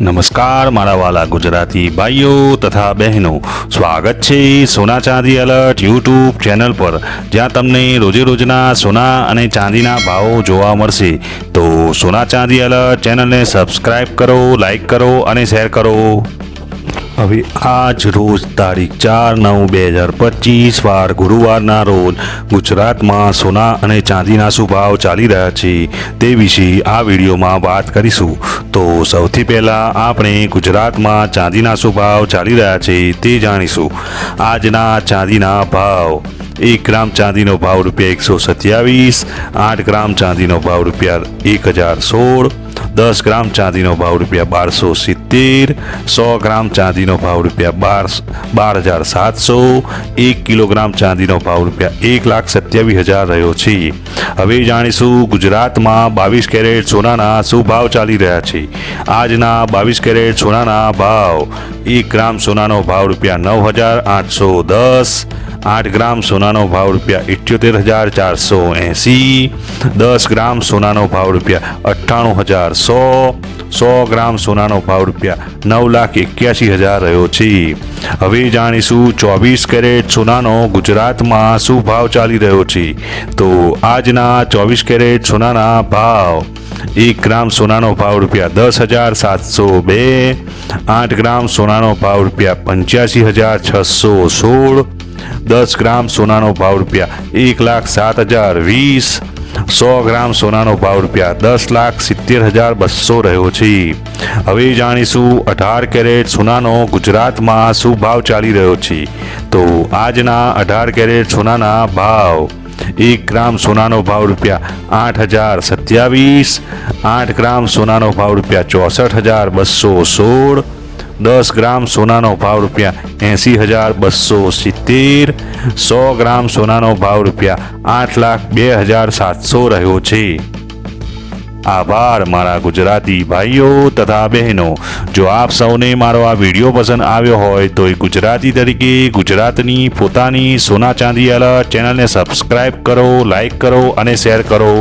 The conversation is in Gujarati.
નમસ્કાર મારા વાલા ગુજરાતી ભાઈઓ તથા બહેનો, સ્વાગત છે સોના ચાંદી એલર્ટ યુટ્યુબ ચેનલ પર, જ્યાં તમને રોજે રોજના સોના અને ચાંદીના ભાવો જોવા મળશે. તો સોના ચાંદી એલર્ટ ચેનલને સબસ્ક્રાઈબ કરો, લાઈક કરો અને શેર કરો. હવે આજ રોજ તારીખ 4/9/2025 વાર ગુરુવારના રોજ ગુજરાતમાં સોના અને ચાંદીના શું ભાવ ચાલી રહ્યા છે તે વિશે આ વિડીયોમાં વાત કરીશું. તો સૌથી પહેલાં આપણે ગુજરાતમાં ચાંદીના શું ભાવ ચાલી રહ્યા છે તે જાણીશું. આજના ચાંદીના ભાવ: 1 ગ્રામ ચાંદીનો ભાવ ₹127, 8 ગ્રામ ચાંદીનો ભાવ ₹1016, 10 ગ્રામ ચાંદીનો ભાવ ₹1270, 100 ગ્રામ ચાંદીનો ભાવ ₹12,700, 1 કિલોગ્રામ ચાંદીનો ભાવ ₹1,27,000 રહ્યો છે. હવે જાણીશું ગુજરાતમાં 22 કેરેટ સોનાના શું ભાવ ચાલી રહ્યા છે. આજના 22 કેરેટ સોનાના ભાવ: 1 ગ્રામ સોનાનો ભાવ ₹9,810, 8 ગ્રામ સોનાનો ભાવ ₹78,480, 10 ગ્રામ સોનાનો ભાવ ₹98,100, 100 ગ્રામ સોનાનો ભાવ ₹9,81,000 રહ્યો છે. હવે જાણીશું 24 કેરેટ સોનાનો ગુજરાતમાં શું ભાવ ચાલી રહ્યો છે. તો આજના 24 કેરેટ સોનાના ભાવ: 1 ગ્રામ સોનાનો ભાવ ₹10,702, 8 ગ્રામ સોનાનો ભાવ ₹85,616, 10 ગ્રામ સોનાનો ભાવ ₹1,07,020, 100 ગ્રામ સોનાનો ભાવ ₹10,70,200 રહ્યો છે. હવે જાણીશું 18 કેરેટ સોનાનો ગુજરાતમાં શું ભાવ ચાલી રહ્યો છે. તો આજના 18 કેરેટ સોનાના ભાવ: 1 ગ્રામ સોનાનો ભાવ ₹8,027, 8 ગ્રામ સોનાનો ભાવ ₹64,216, 10 ગ્રામ સોનાનો ભાવ ₹80,270, 100 ગ્રામ સોનાનો ભાવ ₹8,02,700 રહ્યો છે. આભાર મારા ગુજરાતી ભાઈઓ તથા બહેનો. જો આપ સૌને મારો આ વિડીયો પસંદ આવ્યો હોય તો એ ગુજરાતી તરીકે ગુજરાતની પોતાની સોના ચાંદી એલર્ટ ચેનલને સબસ્ક્રાઈબ કરો, લાઈક કરો અને શેર કરો.